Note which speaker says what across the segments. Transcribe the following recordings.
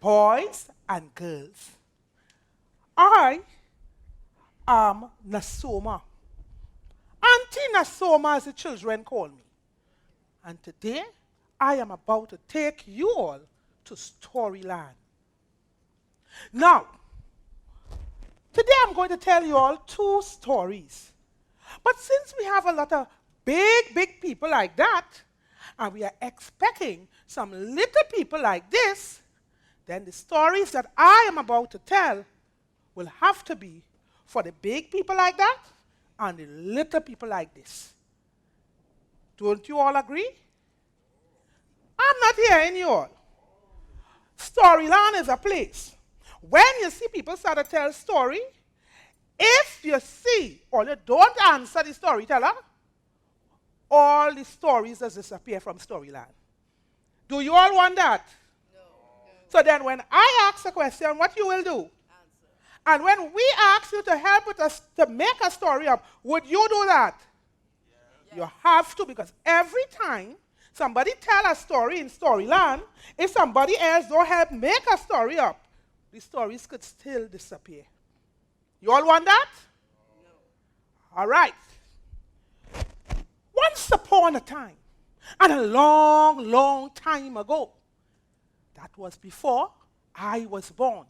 Speaker 1: boys and girls. I am Nassoma. Auntie Nassoma, as the children call me. And today, I am about to take you all to Storyland. Now, today I'm going to tell you all two stories. But since we have a lot of big people like that, and we are expecting some little people like this, then the stories that I am about to tell will have to be for the big people like that and the little people like this. Don't you all agree? I'm not hearing you all. Storyland is a place. When you see people start to tell story, if you see or you don't answer the storyteller, all the stories just disappear from Storyland. Do you all want that?
Speaker 2: No.
Speaker 1: So then when I ask a question, what you will do?
Speaker 2: Answer.
Speaker 1: And when we ask you to help with us to make a story up, would you do that?
Speaker 2: Yes.
Speaker 1: You have to, because every time somebody tell a story in Storyland, if somebody else don't help make a story up, the stories could still disappear. You all want that?
Speaker 2: No.
Speaker 1: All right. Once upon a time, and a long time ago, that was before I was born,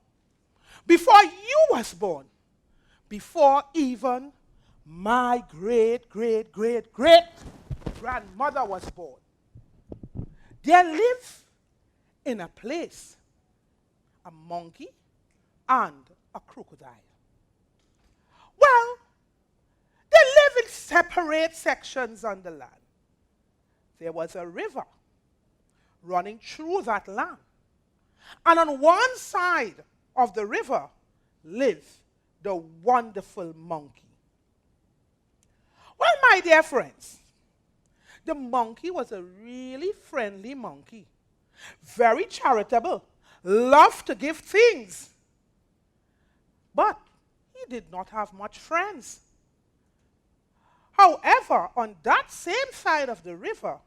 Speaker 1: before you was born, before even my great grandmother was born. There lived in a place a monkey and a crocodile. Well, they live in separate sections on the land. There was a river running through that land. And on one side of the river lived the wonderful monkey. Well, my dear friends, the monkey was a really friendly monkey, very charitable, loved to give things. But he did not have much friends. However, on that same side of the river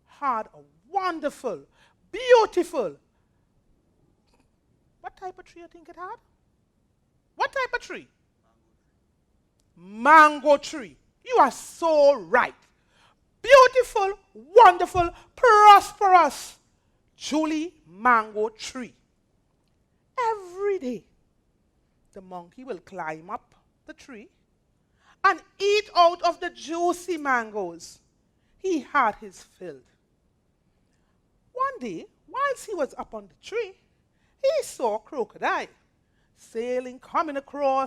Speaker 1: had a wonderful, beautiful, what type of tree you think it had? What type of tree? Mango tree. You are so right. Beautiful, wonderful, prosperous Julie mango tree. Every day, the monkey will climb up the tree and eat out of the juicy mangoes. He had his fill. One day, whilst he was up on the tree, he saw a crocodile sailing,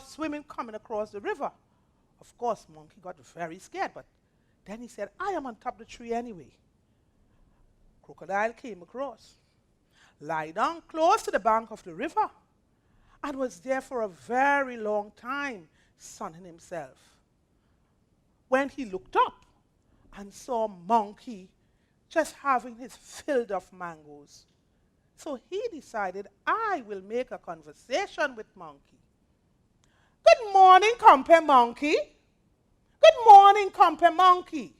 Speaker 1: swimming, coming across the river. Of course, monkey got very scared, but then he said, I am on top of the tree anyway. Crocodile came across, lie down close to the bank of the river, and was there for a very long time, sunning himself. When he looked up and saw monkey just having his fill of mangoes, so he decided, I will make a conversation with monkey. Good morning, compare monkey. Good morning, compare monkey.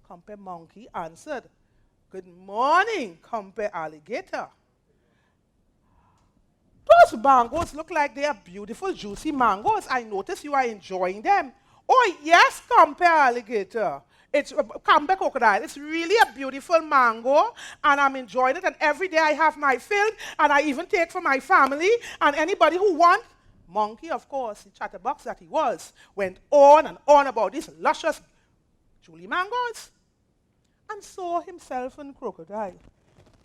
Speaker 1: Compare monkey answered, good morning, compare alligator. Those mangoes look like they are beautiful, juicy mangoes. I notice you are enjoying them. Oh, yes, compare alligator. It's compare crocodile. It's really a beautiful mango, and I'm enjoying it. And every day I have my fill, and I even take for my family and anybody who wants. Monkey, of course, the chatterbox that he was, went on and on about these luscious Julie mangoes. And so himself and crocodile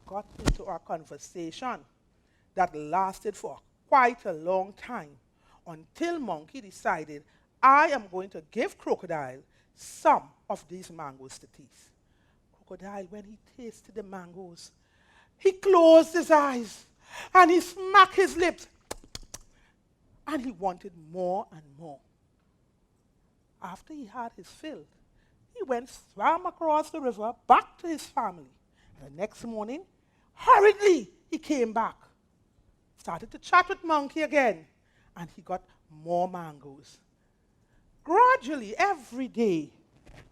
Speaker 1: got into a conversation that lasted for quite a long time until monkey decided, I am going to give crocodile some of these mangoes to taste. Crocodile, when he tasted the mangoes, he closed his eyes and he smacked his lips and he wanted more and more. After he had his fill, he swam across the river back to his family. And the next morning, hurriedly, he came back, started to chat with monkey again, and he got more mangoes. Gradually, every day,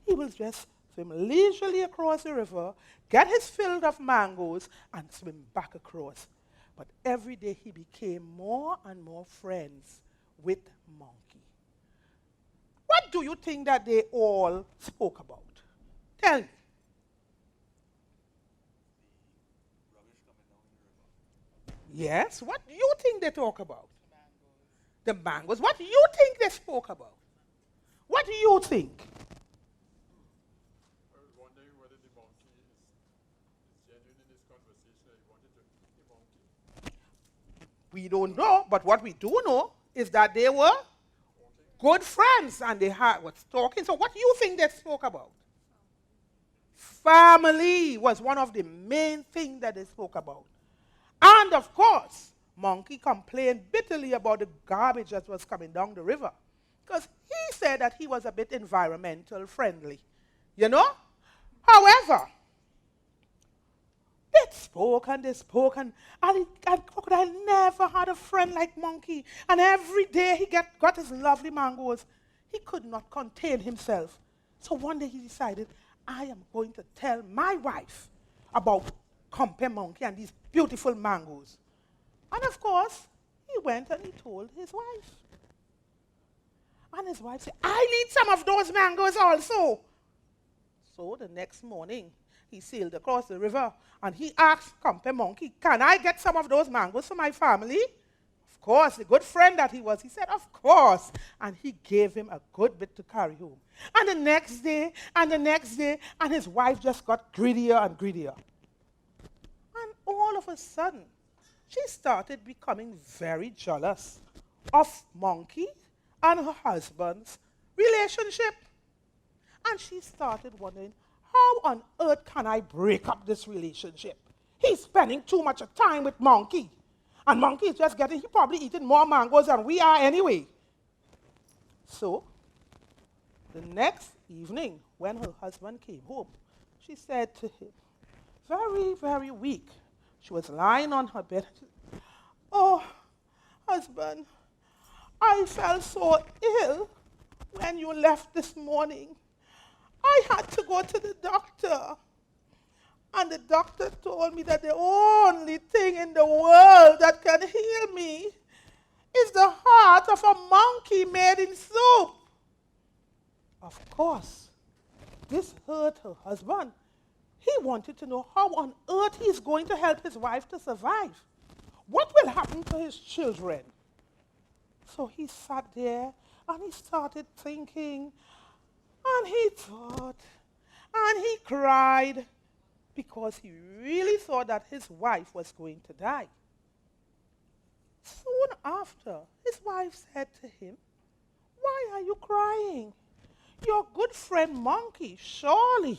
Speaker 1: he will just swim leisurely across the river, get his fill of mangoes, and swim back across. But every day he became more and more friends with Monkey. What do you think that they all spoke about? Tell me.
Speaker 2: Rubbish coming down the river.
Speaker 1: Yes, what do you think they talk about? The mangoes. What do you think they spoke about? What do you think?
Speaker 3: I was wondering whether the monkey is genuine in this conversation. He wanted to eat the monkey.
Speaker 1: We don't know, but what we do know is that they were good friends and they was talking. So what do you think they spoke about? Family was one of the main things that they spoke about. And of course, Monkey complained bitterly about the garbage that was coming down the river. Because he said that he was a bit environmental friendly. You know? However, they spoke, and Crocodile never had a friend like Monkey. And every day he got his lovely mangoes. He could not contain himself. So one day he decided, I am going to tell my wife about Compare Monkey and these beautiful mangoes. And of course, he went and he told his wife. And his wife said, I need some of those mangoes also. So the next morning, he sailed across the river and he asked Compare Monkey, can I get some of those mangoes for my family? Of course, the good friend that he was, he said, of course. And he gave him a good bit to carry home. And the next day, and the next day, and his wife just got greedier and greedier. And all of a sudden, she started becoming very jealous of Monkey and her husband's relationship. And she started wondering, how on earth can I break up this relationship? He's spending too much time with Monkey. And Monkey is just he probably eating more mangoes than we are anyway. So, the next evening, when her husband came home, she said to him, very, very weak, she was lying on her bed. Oh, husband, I felt so ill when you left this morning. I had to go to the doctor. And the doctor told me that the only thing in the world that can heal me is the heart of a monkey made in soup. Of course, this hurt her husband. He wanted to know how on earth he's going to help his wife to survive. What will happen to his children? So he sat there and he started thinking, and he thought, and he cried, because he really thought that his wife was going to die. Soon after, his wife said to him, why are you crying? Your good friend Monkey surely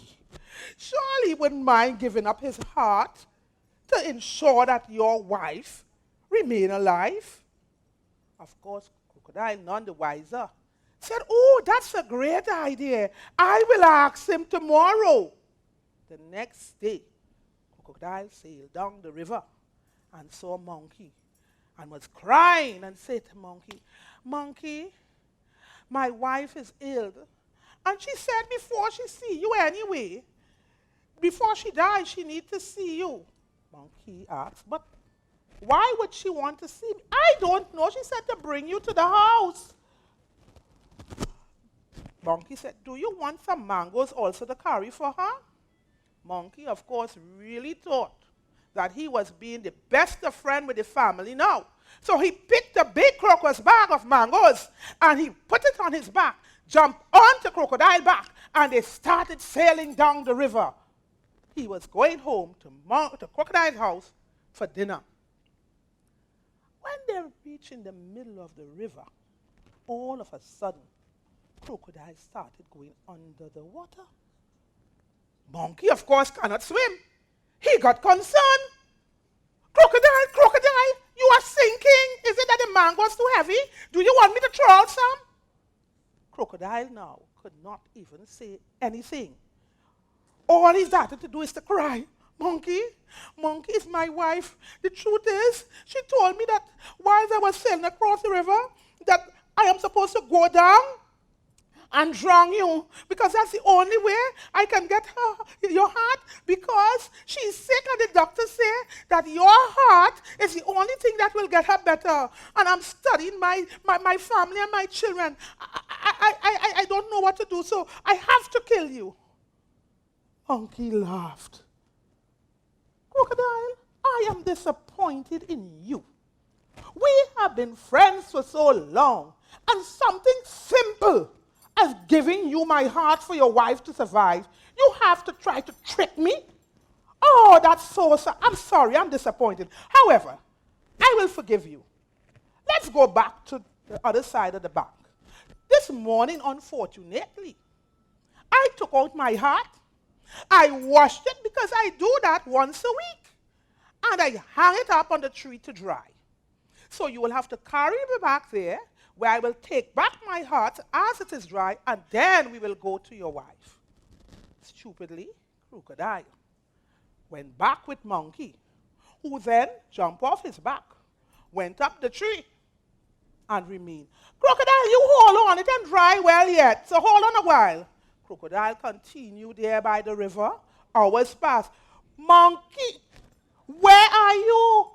Speaker 1: wouldn't mind giving up his heart to ensure that your wife remain alive. Of course, Crocodile, none the wiser, said, oh, that's a great idea. I will ask him tomorrow. The next day, Crocodile sailed down the river and saw Monkey and was crying and said to Monkey, Monkey, my wife is ill. And she said before she see you anyway, before she dies, she needs to see you. Monkey asked, but why would she want to see me? I don't know. She said to bring you to the house. Monkey said, do you want some mangoes also to carry for her? Monkey, of course, really thought that he was being the best of friend with the family now. So he picked a big crocodile's bag of mangoes and he put it on his back, jumped onto Crocodile's back, and they started sailing down the river. He was going home to Crocodile's house for dinner. When they reached in the middle of the river, all of a sudden, Crocodile started going under the water. Monkey, of course, cannot swim. He got concerned. Crocodile, you are sinking. Is it that the mango is too heavy? Do you want me to throw out some? Crocodile now could not even say anything. All he started to do is to cry. Monkey is my wife. The truth is, she told me that while I was sailing across the river, that I am supposed to go down and drown you, because that's the only way I can get your heart, because she's sick and the doctors say that your heart is the only thing that will get her better. And I'm studying my family and my children. I don't know what to do, so I have to kill you. Monkey laughed. Crocodile, I am disappointed in you. We have been friends for so long, and something simple as giving you my heart for your wife to survive, you have to try to trick me? Oh, that's so sad. I'm sorry, I'm disappointed. However, I will forgive you. Let's go back to the other side of the bank. This morning, unfortunately, I took out my heart. I washed it because I do that once a week. And I hang it up on the tree to dry. So you will have to carry me back there, where I will take back my heart as it is dry, and then we will go to your wife. Stupidly, Crocodile went back with Monkey, who then jumped off his back, went up the tree, and remained. Crocodile, you hold on, it ain't dry well yet, so hold on a while. Crocodile continued there by the river. Hours passed. Monkey, where are you?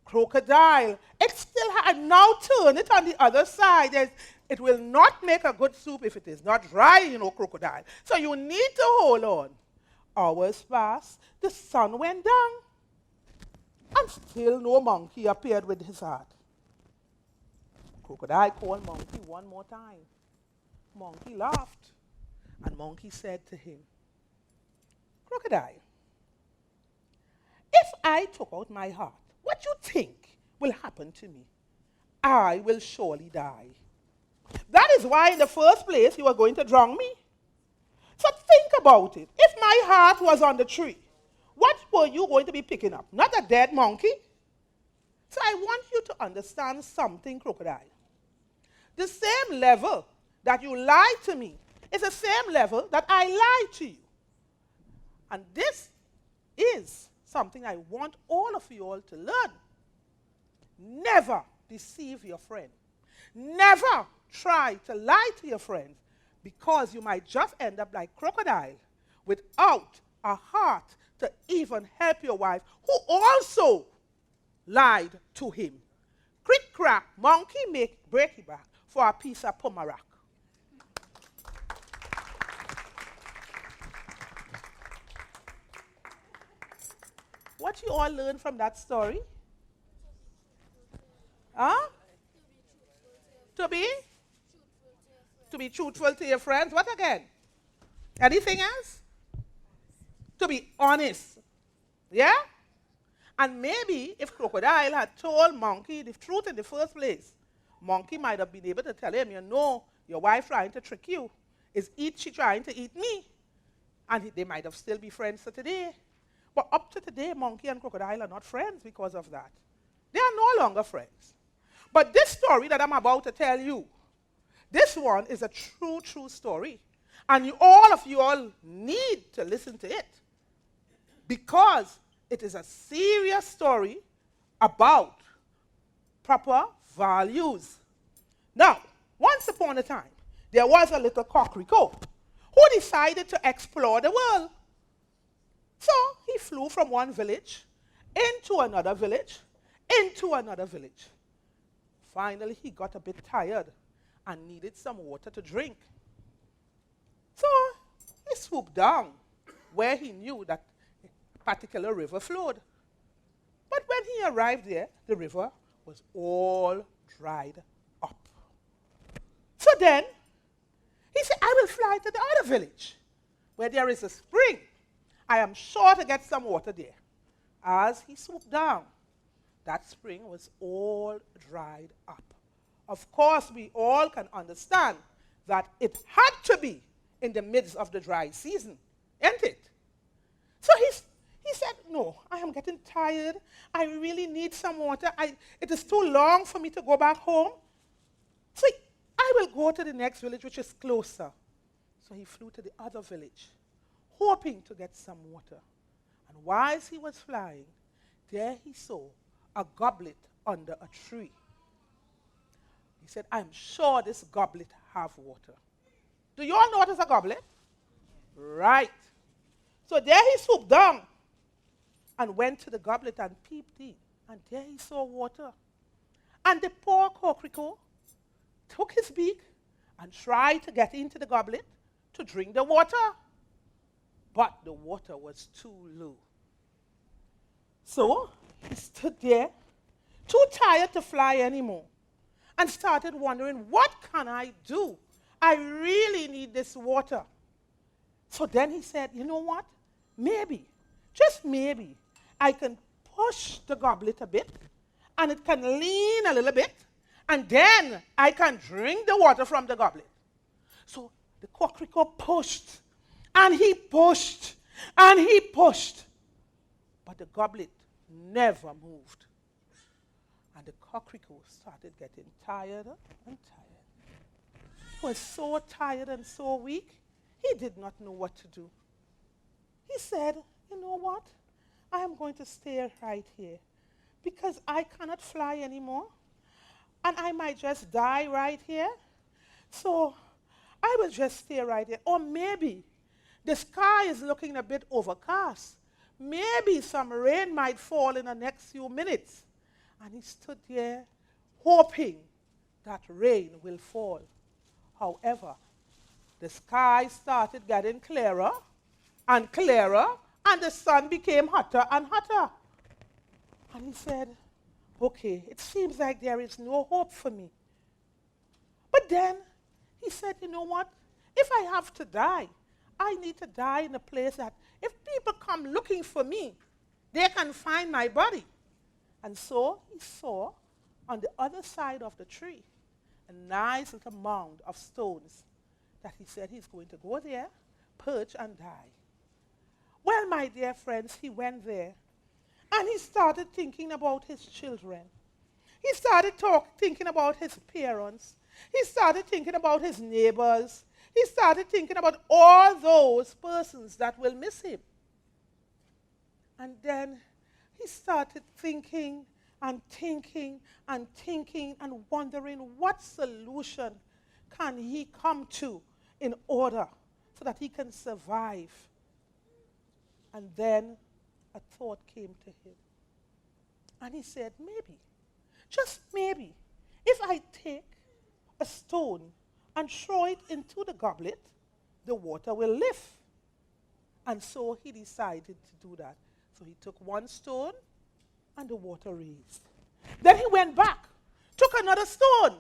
Speaker 1: Crocodile, it still now turn it on the other side. It will not make a good soup if it is not dry, you know, Crocodile. So you need to hold on. Hours passed, the sun went down, and still no Monkey appeared with his heart. Crocodile called Monkey one more time. Monkey laughed, and Monkey said to him, Crocodile, if I took out my heart, what do you think will happen to me? I will surely die. That is why in the first place you are going to drown me. So think about it. If my heart was on the tree, what were you going to be picking up? Not a dead monkey? So I want you to understand something, Crocodile. The same level that you lied to me is the same level that I lied to you. And this is something I want all of you all to learn. Never deceive your friend. Never try to lie to your friends, because you might just end up like Crocodile without a heart to even help your wife, who also lied to him. Crick crack, monkey make breaky back for a piece of pomerac. What you all learn from that story? Huh? To be? To be truthful to your friends. What again? Anything else? To be honest. Yeah? And maybe if Crocodile had told Monkey the truth in the first place, Monkey might have been able to tell him, you know, your wife trying to trick you. She trying to eat me? And they might have still be friends to today. But up to today, Monkey and Crocodile are not friends because of that. They are no longer friends. But this story that I'm about to tell you, this one is a true story. And all of you all need to listen to it, because it is a serious story about proper values. Now, once upon a time, there was a little cockrico who decided to explore the world. So he flew from one village into another village, into another village. Finally, he got a bit tired and needed some water to drink. So he swooped down where he knew that a particular river flowed. But when he arrived there, the river was all dried up. So then, he said, I will fly to the other village where there is a spring. I am sure to get some water there. As he swooped down, that spring was all dried up. Of course, we all can understand that it had to be in the midst of the dry season, isn't it? So he said, no, I am getting tired. I really need some water. It is too long for me to go back home. So I will go to the next village, which is closer. So he flew to the other village, hoping to get some water. And whilst he was flying, there he saw a goblet under a tree. He said, I'm sure this goblet have water. Do you all know what is a goblet? Right. So there he swooped down and went to the goblet and peeped in. And there he saw water. And the poor coquelicot took his beak and tried to get into the goblet to drink the water. But the water was too low. So he stood there, too tired to fly anymore, and started wondering, what can I do? I really need this water. So then he said, you know what? Maybe, just maybe, I can push the goblet a bit, and it can lean a little bit, and then I can drink the water from the goblet. So the coquelicot pushed, and he pushed, and he pushed. But the goblet never moved. And the coquelicot started getting tired and tired. He was so tired and so weak, he did not know what to do. He said, you know what? I am going to stay right here because I cannot fly anymore, and I might just die right here. So I will just stay right here. Or maybe the sky is looking a bit overcast. Maybe some rain might fall in the next few minutes. And he stood there hoping that rain will fall. However, the sky started getting clearer and clearer, and the sun became hotter and hotter. And he said, okay, it seems like there is no hope for me. But then he said, you know what? If I have to die, I need to die in a place that if people come looking for me, they can find my body. And so he saw on the other side of the tree a nice little mound of stones that he said he's going to go there, perch, and die. Well, my dear friends, he went there, and he started thinking about his children. He started thinking about his parents. He started thinking about his neighbors. He started thinking about all those persons that will miss him. And then he started thinking and thinking and thinking and wondering what solution can he come to in order so that he can survive. And then a thought came to him. And he said, maybe, just maybe, if I take a stone and throw it into the goblet, the water will lift. And so he decided to do that. So he took one stone and the water raised. Then he went back, took another stone,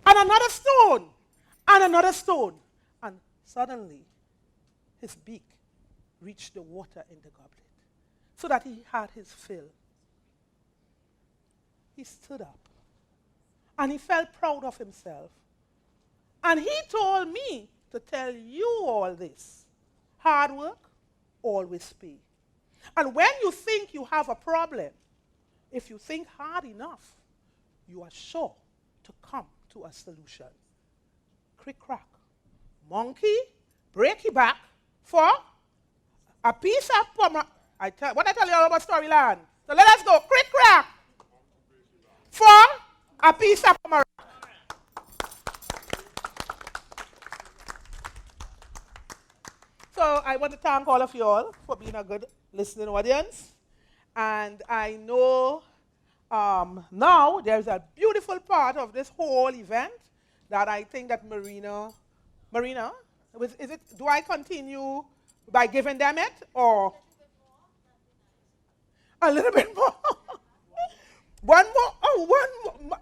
Speaker 1: and another stone, and another stone. And suddenly his beak reached the water in the goblet so that he had his fill. He stood up and he felt proud of himself. And he told me to tell you all this. Hard work always pay. And when you think you have a problem, if you think hard enough, you are sure to come to a solution. Crick crack. Monkey, break your back for a piece of pomegranate. What I tell you all about Storyland? So let us go. Crick crack. For a piece of pomegranate. So I want to thank all of you all for being a good listening audience. And I know now there's a beautiful part of this whole event that I think that Marina, is it? Do I continue by giving them it, or a little bit more? One more. Oh, one more.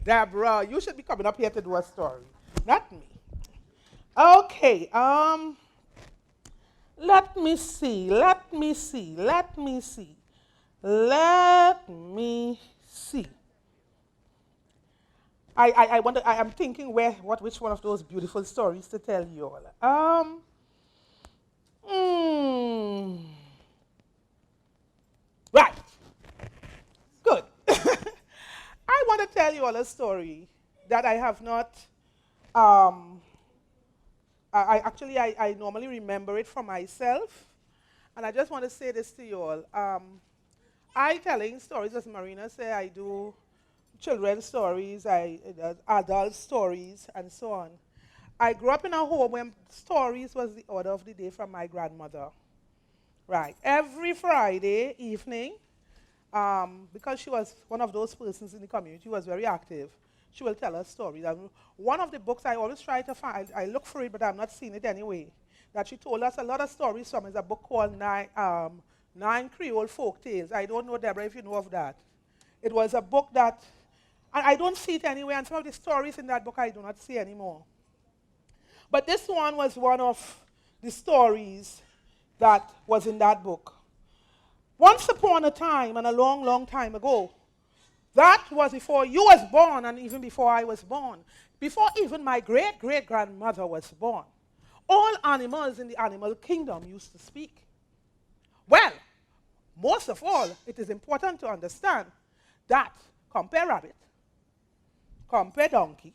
Speaker 1: Deborah, you should be coming up here to do a story, not me. Okay. Let me see. I'm thinking which one of those beautiful stories to tell you all. Right. Good. I want to tell you all a story that I have not, I normally remember it for myself. And I just want to say this to you all. I telling stories, as Marina said, I do children's stories, adult stories, and so on. I grew up in a home where stories was the order of the day from my grandmother. Right. Every Friday evening, because she was one of those persons in the community who was very active, she will tell us stories. And one of the books I always try to find, I look for it, but I'm not seeing it anyway, that she told us a lot of stories from is a book called Nine Creole Folk Tales. I don't know, Deborah, if you know of that. It was a book that, and I don't see it anywhere, and some of the stories in that book I do not see anymore. But this one was one of the stories that was in that book. Once upon a time, and a long, long time ago, that was before you was born and even before I was born, before even my great-great-grandmother was born, all animals in the animal kingdom used to speak. Well, most of all, it is important to understand that compare rabbit, compare donkey,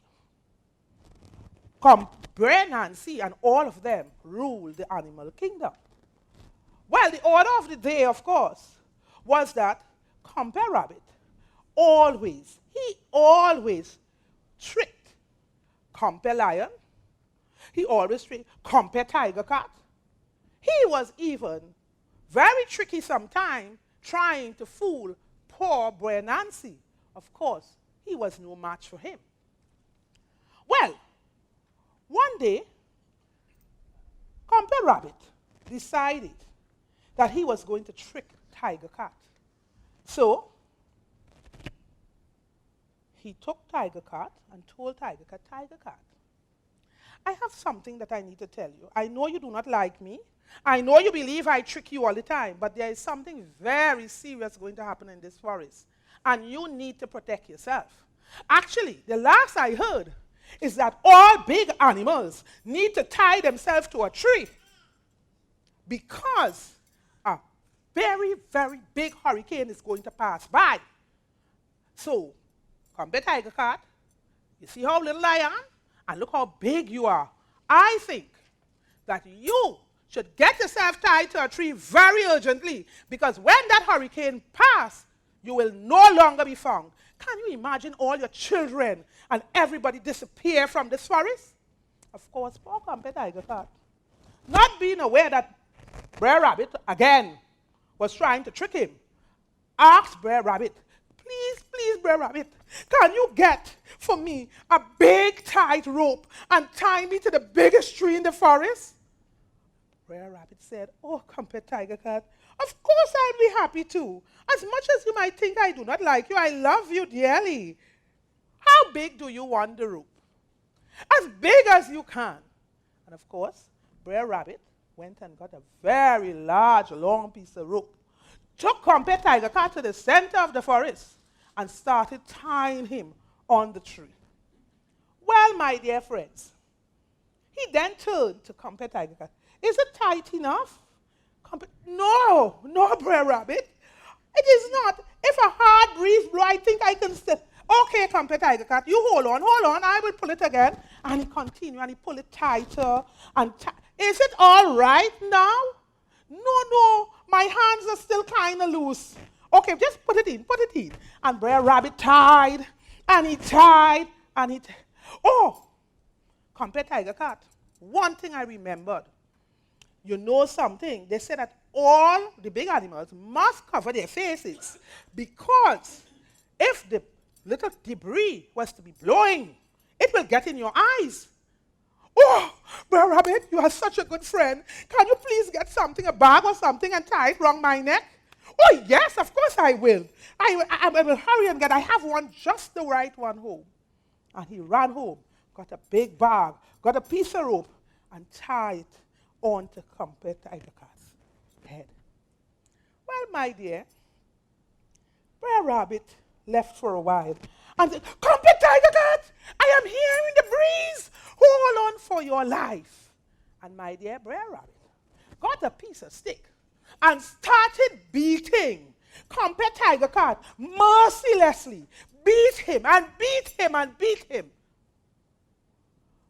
Speaker 1: compare Nancy, and all of them rule the animal kingdom. Well, the order of the day, of course, was that compare rabbit he always tricked compare lion. He always tricked compare tiger cat. He was even very tricky sometimes trying to fool poor boy Nancy. Of course, he was no match for him. Well, one day, compare rabbit decided that he was going to trick tiger cat. So, he took tiger cat and told tiger cat, I have something that I need to tell you. I know you do not like me. I know you believe I trick you all the time, but there is something very serious going to happen in this forest, and you need to protect yourself. Actually, the last I heard is that all big animals need to tie themselves to a tree because a very, very big hurricane is going to pass by. So, come back, tiger cat. You see how little I am? And look how big you are. I think that you should get yourself tied to a tree very urgently, because when that hurricane passes, you will no longer be found. Can you imagine all your children and everybody disappear from this forest? Of course, poor compare tiger cat, not being aware that Brer Rabbit, again, was trying to trick him, asked Brer Rabbit, please, Brer Rabbit, can you get for me a big tight rope and tie me to the biggest tree in the forest? Brer Rabbit said, oh, compare tiger cat, of course I'll be happy to. As much as you might think I do not like you, I love you dearly. How big do you want the rope? As big as you can. And of course, Brer Rabbit went and got a very large, long piece of rope, took compare tiger cat to the center of the forest, and started tying him on the tree. Well, my dear friends, he then turned to compare tiger cat. Is it tight enough? No, Brer Rabbit. It is not. If a hard breeze blow, I think I can still. Okay, compare tiger cat, you hold on, I will pull it again. And he continued, and he pulled it tighter and Is it all right now? No, my hands are still kind of loose. Okay, just put it in. And Brer Rabbit tied, and he tied, and he Oh, compare tiger cat. One thing I remembered. You know something? They said that all the big animals must cover their faces, because if the little debris was to be blowing, it will get in your eyes. Oh, Brer Rabbit, you are such a good friend. Can you please get something, a bag or something, and tie it around my neck? Oh, yes, of course I will. I will hurry and I have one, just the right one home. And he ran home, got a big bag, got a piece of rope, and tied it onto compare tiger cat's head. Well, my dear, Brer Rabbit left for a while and said, compare tiger cat, I am here in the breeze. Hold on for your life. And my dear Brer Rabbit got a piece of stick and started beating compare tiger cat mercilessly. Beat him and beat him and beat him.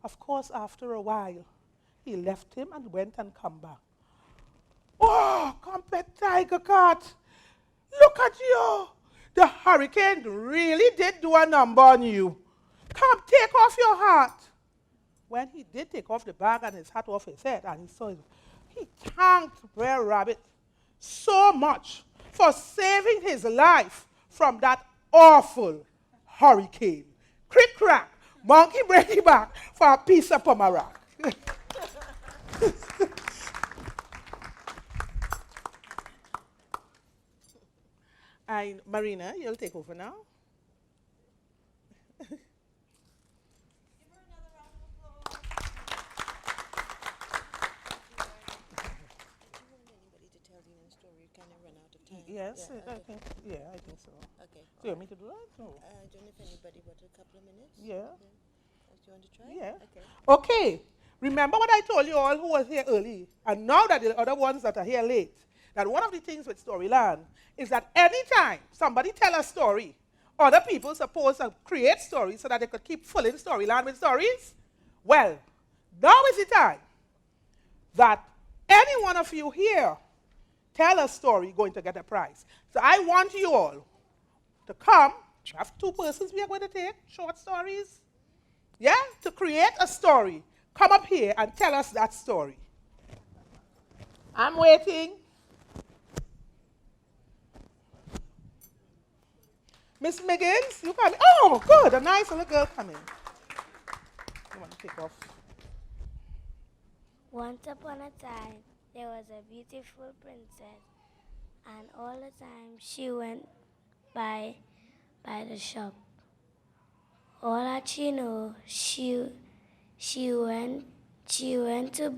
Speaker 1: Of course, after a while, he left him and went and come back. Oh, compare tiger cat, look at you. The hurricane really did do a number on you. Come, take off your hat. when he did take off the bag and his hat off his head, and he saw it, he thanked Brer Rabbit so much for saving his life from that awful hurricane. Crick crack, monkey break it back for a piece of pomerac. And Marina, you'll take over now.
Speaker 4: Give her another round of applause. Do you want anybody to tell you a story? Kind of run out of time.
Speaker 1: Yes,
Speaker 4: Yeah,
Speaker 1: I think so.
Speaker 4: Okay.
Speaker 1: So you want me to do that? No.
Speaker 4: I don't know if anybody wanted a couple of minutes.
Speaker 1: Yeah.
Speaker 4: Do you want to try?
Speaker 1: Yeah.
Speaker 4: Okay.
Speaker 1: Okay. Remember what I told you all who was here early, and now that the other ones that are here late, that one of the things with Storyland is that anytime somebody tell a story, other people supposed to create stories so that they could keep filling Storyland with stories. Well, now is the time that any one of you here tell a story going to get a prize. So I want you all to come. We have 2 persons we are going to take, short stories. Yeah? To create a story. Come up here and tell us that story. I'm waiting. Miss Miggins, you come in. Oh, good. A nice little girl coming. You want to take off?
Speaker 5: Once upon a time, there was a beautiful princess, and all the time she went by the shop. All that she know, she went to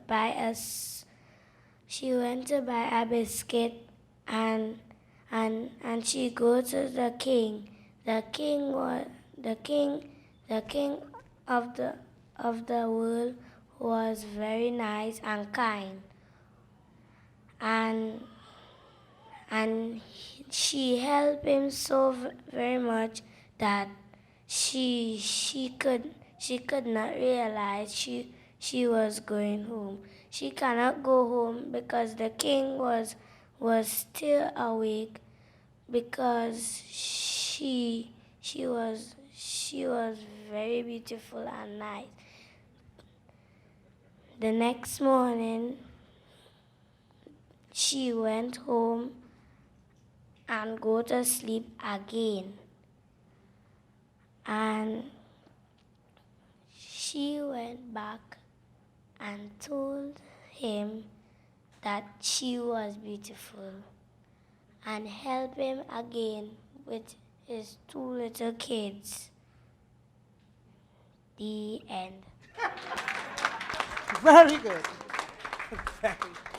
Speaker 5: buy a biscuit, and she go to the king. The king of the world was very nice and kind, and she helped him so very much that she could not realize she was going home. She cannot go home because the king was still awake, because she was very beautiful and nice. The next morning, she went home and go to sleep again. And she went back and told him that she was beautiful, and helped him again with his 2 little kids. The end.
Speaker 1: Very good. Very good.